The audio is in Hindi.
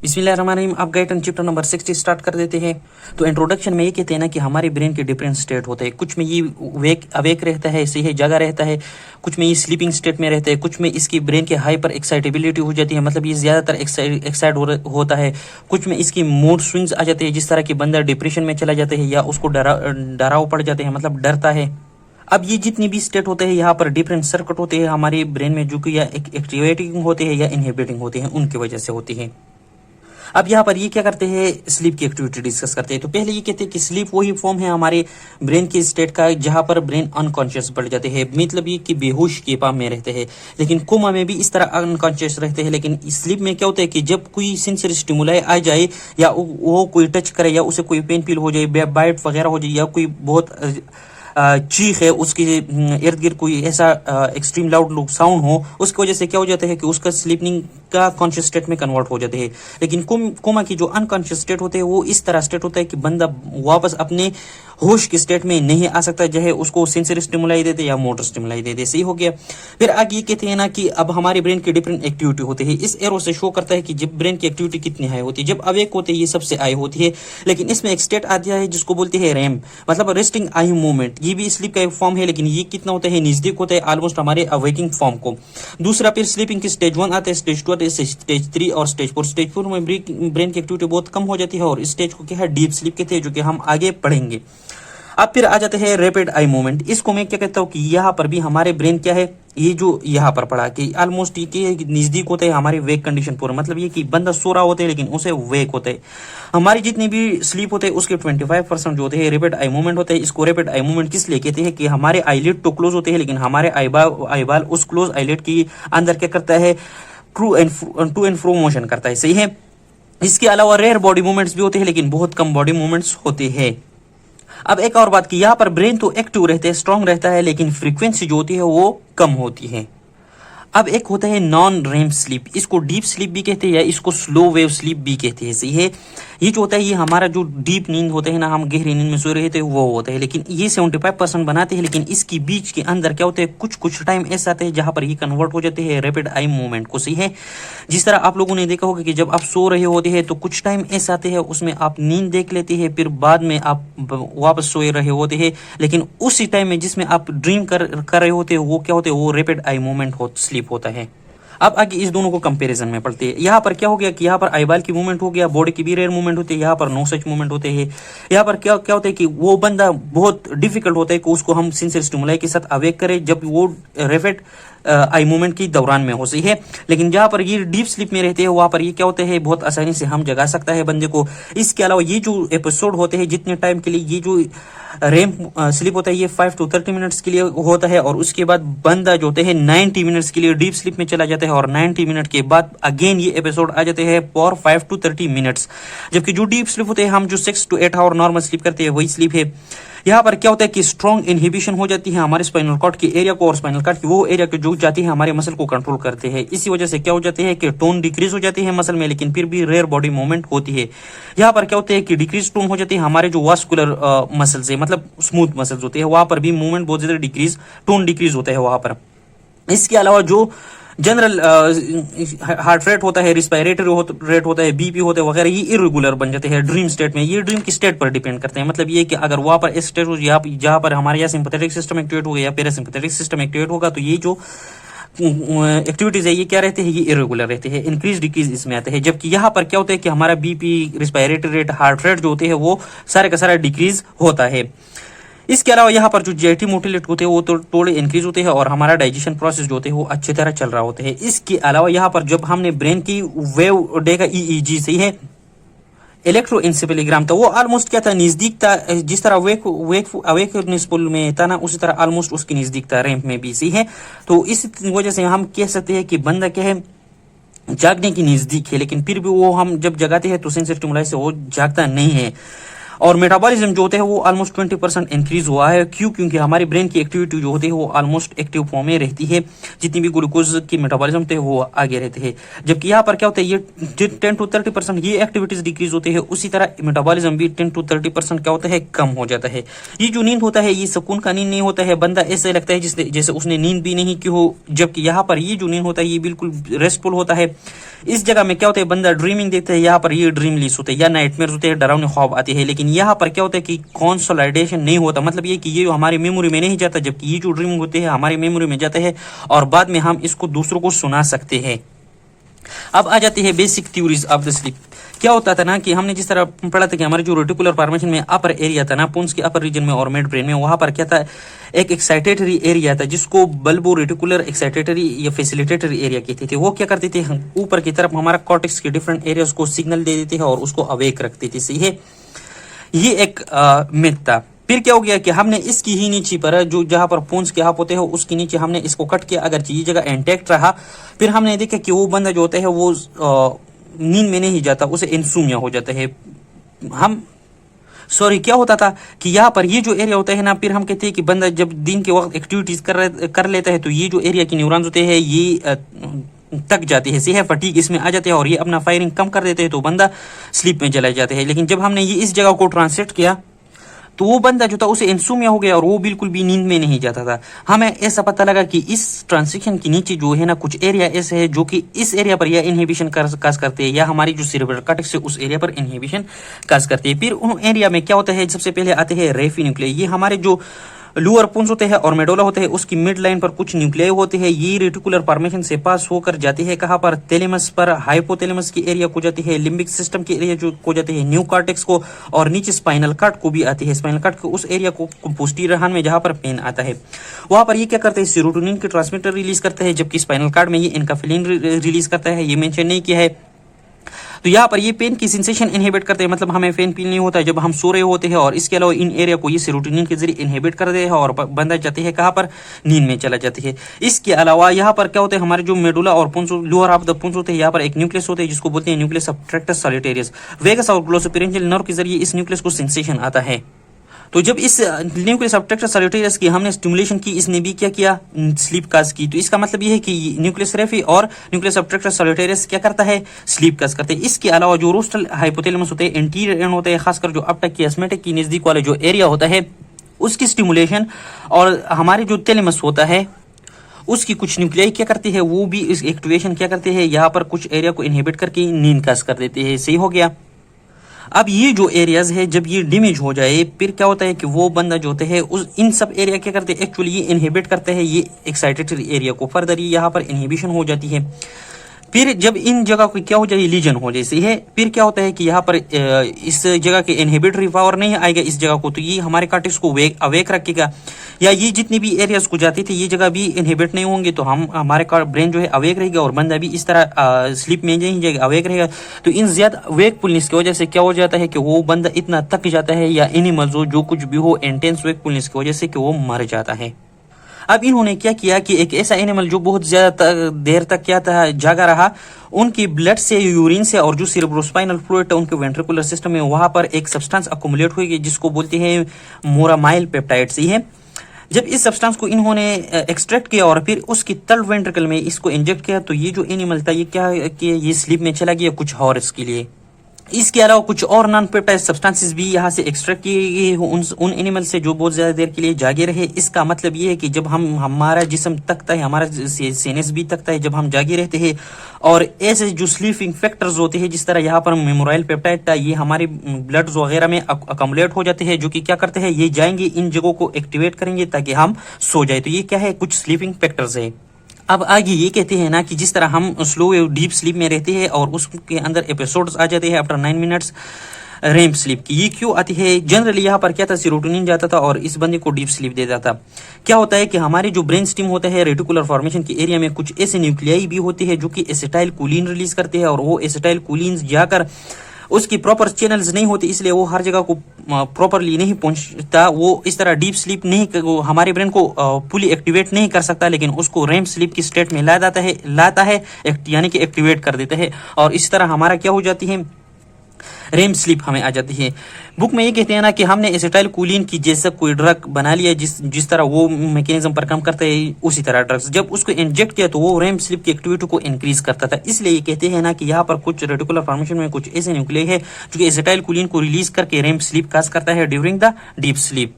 बिस्मिल्लाहिर्रहमानिर्रहीम। आप गाइडन चैप्टर नंबर 60 स्टार्ट कर देते हैं। तो इंट्रोडक्शन में ये कहते हैं ना कि हमारे ब्रेन के डिफरेंट स्टेट होते हैं। कुछ में ये अवेक रहता है, सही है, जगह रहता है। कुछ में ये स्लीपिंग स्टेट में रहता है। कुछ में इसकी ब्रेन की हाइपर एक्साइटेबिलिटी हो जाती है, मतलब ये ज़्यादातर एक्साइट होता है। कुछ में इसकी मूड स्विंग्स आ जाते हैं, जिस तरह कि बंदा डिप्रेशन में चला जाता है या उसको डराव पड़ जाते हैं, मतलब डरता है। अब ये जितनी भी स्टेट होते हैं, यहाँ पर डिफरेंट सर्किट होते हैं हमारे ब्रेन में, जो कि या एक्टिवेटिंग होते हैं या इनहिबिटिंग होते हैं, उनकी वजह से होती है। अब यहाँ पर ये क्या करते हैं, स्लीप की एक्टिविटी डिस्कस करते हैं। तो पहले ये कहते हैं कि स्लीप वही फॉर्म है हमारे ब्रेन की स्टेट का जहाँ पर ब्रेन अनकॉन्शियस पड़ जाते हैं, मतलब ये कि बेहोश के पाम में रहते हैं। लेकिन कोमा में भी इस तरह अनकॉन्शियस रहते हैं। लेकिन स्लीप में क्या होता है कि जब कोई सेंसरी स्टिमुलाई आ जाए या वो कोई टच करे या उसे कोई पेन फील हो जाए, बाइट वगैरह हो जाए, या कोई बहुत चीख है, उसके इर्द गिर्द कोई ऐसा एक्सट्रीम लाउड साउंड हो, उसकी वजह से क्या हो जाता है कि उसका स्लीपिंग का कॉन्शियस स्टेट में कन्वर्ट हो जाते हैं। लेकिन कोमा की जो अनकॉन्शियस स्टेट होते हैं वो इस तरह स्टेट होता है कि बंदा वापस अपने होश की स्टेट में नहीं आ सकता, चाहे उसको सेंसरी स्टिमुलाई देते या मोटर स्टिमुलाई देते। सही हो गया। फिर आगे ये कहते हैं ना कि अब हमारे ब्रेन की डिफरेंट एक्टिविटी होती है। इस एरो से शो करता है कि जब ब्रेन की एक्टिविटी कितनी हाई होती है। जब अवेक होते हैं ये सबसे हाई होती है, लेकिन इसमें एक स्टेट आती है जिसको बोलते हैं रैम, मतलब रेस्टिंग आई मूवमेंट। ये भी स्लीप का एक फॉर्म है, लेकिन ये कितना होता है, नजदीक होता है ऑलमोस्ट हमारे अवेकिंग फॉर्म को। दूसरा फिर स्लीपिंग की स्टेज 1 आता है, स्टेज 2 आता है, स्टेज 3 और स्टेज 4। स्टेज 4 में ब्रेन की एक्टिविटी बहुत कम हो जाती है और इस स्टेज को क्या है, डीप स्लीप कहते हैं, जो कि हम आगे पढ़ेंगे। अब फिर आ जाते हैं रैपिड आई मूवमेंट। इसको मैं क्या कहता हूँ कि यहाँ पर भी हमारे ब्रेन क्या है, ये जो यहाँ पर पड़ा कि ऑलमोस्ट ये नजदीक होता है हमारे वेक कंडीशन पूरा, मतलब ये कि बंदा सो रहा होता है लेकिन उसे वेक होता है। हमारी जितनी भी स्लीप होते हैं उसके 25% जो होते हैं रैपिड आई मूवमेंट होते हैं। इसको रैपिड आई मूवमेंट किस लिए कहते हैं कि हमारे आईलिड तो क्लोज होते हैं, लेकिन हमारे आईबाल उस क्लोज आईलिड की अंदर क्या करता है, टू एंड फ्रो मोशन करता है। सही है। इसके अलावा रेयर बॉडी मूवमेंट्स भी होते हैं, लेकिन बहुत कम बॉडी मूवमेंट्स होते हैं। अब एक और बात की, यहाँ पर ब्रेन तो एक्टिव रहता है, स्ट्रांग रहता है, लेकिन फ्रीक्वेंसी जो होती है वो कम होती है। अब एक होता है नॉन रेम स्लीप, इसको डीप स्लीप भी कहते हैं या इसको स्लो वेव स्लीप भी कहते हैं। सही है। ये जो होता है, ये हमारा जो डीप नींद होता है ना, हम गहरी नींद में सो रहे थे वो होता है, लेकिन ये 75% बनाते हैं। लेकिन इसकी बीच के अंदर क्या होता है, कुछ टाइम ऐसा आता है जहां पर ये कन्वर्ट हो जाते हैं रैपिड आई मूवमेंट को। सही है। जिस तरह आप लोगों ने देखा होगा कि जब आप सो रहे होते हैं तो कुछ टाइम ऐसा आते हैं उसमें आप नींद देख लेते हैं, फिर बाद में आप वापस सोए रहे होते हैं, लेकिन उसी टाइम में जिसमें आप ड्रीम कर रहे होते हैं वो क्या होते हैं, वो रैपिड आई मूवमेंट स्लीप होता है। अब आगे इस दोनों को कंपैरिजन में पढ़ते हैं। यहाँ पर क्या हो गया कि यहाँ पर आईबाल की मूवमेंट हो गया, बॉडी की भी रेयर मूवमेंट होती है, यहाँ पर नो सच मूवमेंट होते हैं। यहाँ पर क्या क्या होता है कि वो बंदा बहुत डिफिकल्ट होता है कि उसको हम सेंसरी स्टिमुलाई के साथ अवेक करें जब वो रैपिड आई मूवमेंट की दौरान में हो। सही है। लेकिन जहाँ पर ये डीप स्लीप में रहते हैं वहां पर ये क्या होता है, बहुत आसानी से हम जगा सकता है बंदे को। इसके अलावा ये जो एपिसोड होते हैं जितने टाइम के लिए, ये जो रेम स्लीप होता है ये 5 to 30 मिनट्स के लिए होता है, और उसके बाद बंदा जो होते हैं 90 मिनट्स के लिए डीप स्लीप में चला जाता है, और 90 मिनट के बाद अगेन ये एपिसोड आ जाते हैं फॉर 5 to 30 मिनट्स। जबकि जो डीप स्लीप होते हैं, हम जो 6 to 8 आवर नॉर्मल स्लीप करते हैं वही स्लीप है। यहाँ पर क्या होता है कि स्ट्रॉन्ग इनहिबिशन हो जाती है हमारे स्पाइनल कॉर्ड के एरिया को, और स्पाइनल कॉर्ड की वो एरिया को जो जाती है हमारे मसल को कंट्रोल करते हैं। इसी वजह से क्या हो जाती है कि टोन डिक्रीज हो जाती है मसल में, लेकिन फिर भी रेयर बॉडी मूवमेंट होती है। यहाँ पर क्या होता है कि डिक्रीज टोन हो जाती है हमारे जो वास्कुलर मसल से, मतलब स्मूथ मसल्स होते हैं, वहां पर भी मूवमेंट बहुत ज्यादा डिक्रीज, टोन डिक्रीज होता है वहां पर। इसके अलावा जो जनरल हार्ट रेट होता है, रिस्पायरेटरी रेट होता है, बीपी होता है वगैरह, ये इरेगुलर बन जाते हैं ड्रीम स्टेट में। ये ड्रीम की स्टेट पर डिपेंड करते हैं, मतलब ये कि अगर वहां पर स्टेट हो जहां पर हमारे यहाँ सिंपैथेटिक सिस्टम एक्टिवेट होगा या पैरासिम्पैथेटिक सिस्टम एक्टिवेट होगा, तो ये जो एक्टिविटीज है ये क्या रहते हैं, ये इरेगुलर रहते हैं, इंक्रीज डिक्रीज इसमें आते हैं। जबकि यहाँ पर क्या होता है कि हमारा BP, respiratory rate, heart rate जो होते हैं वो सारे का सारा डिक्रीज होता है। इसके अलावा यहाँ पर जो जेटी मोटिलेट होते हैं वो तो थोड़े इंक्रीज होते हैं, और हमारा डाइजेशन प्रोसेस जो होते हैं वो अच्छी तरह चल रहा होते हैं। इसके अलावा यहाँ पर जब हमने ब्रेन की वेव देखा ईईजी, सही है, इलेक्ट्रोएन्सेफेलोग्राम, तो वो ऑलमोस्ट क्या था, नजदीक था। जिस तरह अवेकनेस पुल में था ना, उसी तरह ऑलमोस्ट उसकी नजदीक था रैंप में भी। सही है। तो इस वजह से हम कह सकते हैं कि बंदा क्या है, जागने की नजदीक है, लेकिन फिर भी वो हम जब जगाते हैं तो सेंसरी स्टिमुलाई से वो जागता नहीं है। और मेटाबॉलिज्म जो होते हैं वो ऑलमोस्ट 20% इंक्रीज हुआ है। क्यों? क्योंकि हमारी ब्रेन की एक्टिविटी जो होती है वो ऑलमोस्ट एक्टिव फॉर्म में रहती है, जितनी भी ग्लूकोज की मेटाबॉलिज्म होते हैं वो आगे रहते हैं। जबकि यहाँ पर क्या होता है, ये 10 to 30% ये एक्टिविटीज डिक्रीज होती है, उसी तरह मेटाबॉलिज्म भी 10 to 30% क्या होता है, कम हो जाता है। ये जो नींद होता है ये सुकून का नींद नहीं होता है, बंदा ऐसे लगता है जैसे उसने नींद भी नहीं की हो। जबकि यहाँ पर ये जो नींद होता है ये बिल्कुल रेस्टफुल होता है। इस जगह में क्या होता है, बंदा ड्रीमिंग देखता है, यहाँ पर ये ड्रीम लीस होते हैं या नाइटमेयर होते हैं, डरावने ख्वाब आते हैं। लेकिन यहाँ पर क्या होता है कि कंसोलिडेशन नहीं होता, मतलब ये कि ये हमारी मेमोरी में नहीं जाता, जबकि ये जो ड्रीमिंग होते हैं हमारी मेमोरी में जाते हैं और बाद में हम इसको दूसरों को सुना सकते हैं। अब आ जाती है basic theories of the sleep. क्या होता था ना कि हमने जिस तरह पढ़ा था कि हमारे जो रेटिकुलर फॉर्मेशन में अपर एरिया था ना, पुंस के अपर रीजन में और मिड ब्रेन में, वहां पर क्या था, एक एक्साइटेटरी एरिया था जिसको बल्बो रेटिकुलर एक्साइटेटरी या फैसिलिटेटरी एरिया कहते थे। वो क्या करते थे, ऊपर की तरफ हमारा कॉर्टेक्स के डिफरेंट एरियाज को सिग्नल दे देते हैं और उसको अवेक रखते थे। सही है, ये एक मिथ था। फिर क्या हो गया कि हमने इसकी ही नीचे पर जो जहां पर पोन्स के हाफ होते हैं उसके नीचे हमने इसको कट किया, अगर ये जगह इंटैक्ट रहा। फिर हमने देखा कि वो बंदा जो होता है वो नींद में नहीं जाता, उसे इंसोम्निया हो जाता है। क्या होता था कि यहाँ पर ये जो एरिया होता है ना, फिर हम कहते हैं कि बंदा जब दिन के वक्त एक्टिविटीज कर लेता है तो ये जो एरिया के न्यूरॉन्स होते हैं ये तक जाती है, है फटीग इसमें आ जाते हैं और ये अपना फायरिंग कम कर देते हैं, तो बंदा स्लीप में चला जाता है। लेकिन जब हमने ये इस जगह को ट्रांसलेट किया तो वो बंदा जो था उसे इंसोम्निया हो गया और वो बिल्कुल भी नींद में नहीं जाता था। हमें ऐसा पता लगा कि इस ट्रांजिशन के नीचे जो है ना कुछ एरिया ऐसे है जो कि इस एरिया पर या इनहिबिशन काज करते हैं, या हमारी जो सेरेब्रल कॉर्टेक्स है उस एरिया पर इनहिबिशन काज करते हैं। फिर उन एरिया में क्या होता है, सबसे पहले आते हैं रेफी न्यूक्लियाई। ये हमारे जो लोअर पुंस होते हैं और मेडोला होते हैं उसकी मिड लाइन पर कुछ न्यूक्लियाई होते हैं। ये रेटिकुलर फॉर्मेशन से पास होकर जाती है कहाँ पर, थैलेमस पर, हाइपोथैलेमस की एरिया को जाती है, लिम्बिक सिस्टम की एरिया जो को जाती है, न्यू कॉर्टेक्स को, और नीचे स्पाइनल कॉर्ड को भी आती है। स्पाइनल कॉर्ड के उस एरिया को पोस्टीरियर हार्न में जहां पर पेन आता है वहां पर ये क्या करते हैं, सेरोटोनिन के ट्रांसमीटर रिलीज करते हैं, जबकि स्पाइनल कॉर्ड में ये एनकाफिलिन रिलीज करता है, ये मेंशन नहीं किया है। तो यहाँ पर ये पेन की सेंसेशन इनहिबिट करते हैं, मतलब हमें पेन फील नहीं होता है जब हम सो रहे होते हैं। और इसके अलावा इन एरिया को ये सेरोटोनिन के जरिए इनहिबिट कर देते हैं और बंदा जाती है कहाँ पर, नींद में चला जाती है। इसके अलावा यहाँ पर क्या होता है, हमारे जो मेडुला और पुंस, लोअर ऑफ द पुंस होते हैं, यहाँ पर एक न्यूक्लियस होते हैं जिसको बोलते हैं nucleus of tractus solitarius. Vagus और ग्लोसोपेरेंजियल नर्व के जरिए इस न्यूक्लियस को सेंसेशन आता है। तो जब इस न्यूक्लियस ऑफ ट्रैक्टस सॉलिटेरियस की हमने स्टिमुलेशन की, इसने भी क्या किया, स्लीप काज की। तो इसका मतलब ये है कि न्यूक्लियस रेफी और न्यूक्लियस ऑफ ट्रैक्टस सॉलिटेरियस क्या करता है, स्लीप काज करते हैं। इसके अलावा जो रोस्टल हाइपोथैलेमस होते हैं, इंटीरियर एंड होते हैं, खासकर जो अब तक की एस्मेटिक की नजदीक वाले जो एरिया होता है उसकी स्टिमुलेशन, और हमारे जो थैलेमस होता है उसकी कुछ न्यूक्लियाई क्या करती है, वो भी इस एक्टिवेशन क्या करते हैं, यहाँ पर कुछ एरिया को इनहिबिट करके नींद काज कर देते हैं। सही हो गया। अब ये जो एरियाज है जब ये डैमेज हो जाए फिर क्या होता है कि वो बंदा जो होते हैं उस इन सब एरिया क्या करते हैं, एक्चुअली ये इनहिबिट करते हैं ये एक्साइटेटरी एरिया को, फर्दर ये यहाँ पर इनहिबिशन हो जाती है। फिर जब इन जगह को क्या हो जाए, लीजन हो जैसी है, फिर क्या होता है कि यहाँ पर इस जगह के इनहिबिटरी पावर नहीं आएगा इस जगह को, तो ये हमारे कार्टेक्स को अवेक रखेगा, या ये जितनी भी एरियाज को जाती थी ये जगह भी इनहिबिट नहीं होंगे, तो हमारे ब्रेन जो है अवेक रहेगा और बंदा भी इस तरह स्लीप में नहीं जाएगा, अवेक रहेगा। तो इन ज्यादा वेकफुलनेस की वजह से क्या हो जाता है कि वो बंदा इतना थक जाता है, या एनिमल्स हो जो कुछ भी हो, इंटेंस वेकफुलनेस की वजह से कि वो मर जाता है। अब इन्होंने क्या किया कि एक ऐसा एनिमल जो बहुत ज्यादा देर तक क्या था, जागा रहा, उनकी ब्लड से, यूरिन से, और जो सेरेब्रोस्पाइनल फ्लूइड है उनके वेंट्रिकुलर सिस्टम में, वहां पर एक सब्सटेंस अक्युमुलेट हुई जिसको बोलते हैं मोरामाइल पेप्टाइड। सही है। जब इस सब्सटेंस को इन्होंने एक्सट्रैक्ट किया और फिर उसकी तल वेंट्रिकल में इसको इंजेक्ट किया, तो ये जो एनिमल था ये क्या कि ये स्लीप में चला गया कुछ हॉर्स के लिए। इसके अलावा कुछ और नॉन पेप्टाइड सब्सटेंसेस भी यहाँ से एक्सट्रैक्ट किए गए उन एनिमल से जो बहुत ज्यादा देर के लिए जागे रहे। इसका मतलब ये है कि जब हमारा जिस्म थकता है, हमारा सेनेस भी थकता है जब हम जागे रहते हैं, और ऐसे जो स्लीपिंग फैक्टर्स होते हैं जिस तरह यहाँ पर मेमोराइल पेप्टाइड था, ये हमारे ब्लड वगैरह में अकमुलेट हो जाते हैं, जो कि क्या करते हैं, ये जाएंगे इन जगहों को एक्टिवेट करेंगे ताकि हम सो जाए। तो ये क्या है, कुछ स्लीपिंग फैक्टर्स है। अब आगे ये कहते हैं ना कि जिस तरह हम स्लो डीप स्लीप में रहते हैं और उसके अंदर एपिसोड्स आ जाते हैं आफ्टर 9 मिनट्स रेम स्लीप की, ये क्यों आती है? जनरली यहाँ पर क्या था, सेरोटोनिन जाता था और इस बंदे को डीप स्लीप देता था। क्या होता है कि हमारे जो ब्रेन स्टिम होता है रेटिकुलर फॉर्मेशन के एरिया में कुछ ऐसे न्यूक्लियाई भी होते हैं जो कि एसिटाइल कोलिन रिलीज करते हैं, और वो एसिटाइल कोलिन जाकर उसकी प्रॉपर चैनल्स नहीं होती, इसलिए वो हर जगह को प्रॉपरली नहीं पहुंचता। वो इस तरह डीप स्लीप नहीं, हमारे ब्रेन को फुली एक्टिवेट नहीं कर सकता, लेकिन उसको रेम स्लीप की स्टेट में लाता है यानी कि एक्टिवेट कर देता है। और इस तरह हमारा क्या हो जाती है, रेम स्लीप हमें आ जाती है। बुक में ये कहते हैं ना कि हमने एसिटाइल कोलिन की जैसा कोई ड्रग बना लिया जिस तरह वो मैकेनिज्म पर काम करता है, उसी तरह ड्रग्स जब उसको इंजेक्ट किया तो वो रेम स्लीप की एक्टिविटी को इंक्रीज करता था। इसलिए ये कहते हैं ना कि यहाँ पर कुछ रेटिकुलर फॉर्मेशन में कुछ ऐसे न्यूक्लियाई है जो कि एसिटाइल कोलिन को रिलीज करके रेम स्लीप काज करता है ड्यूरिंग द डीप स्लीप।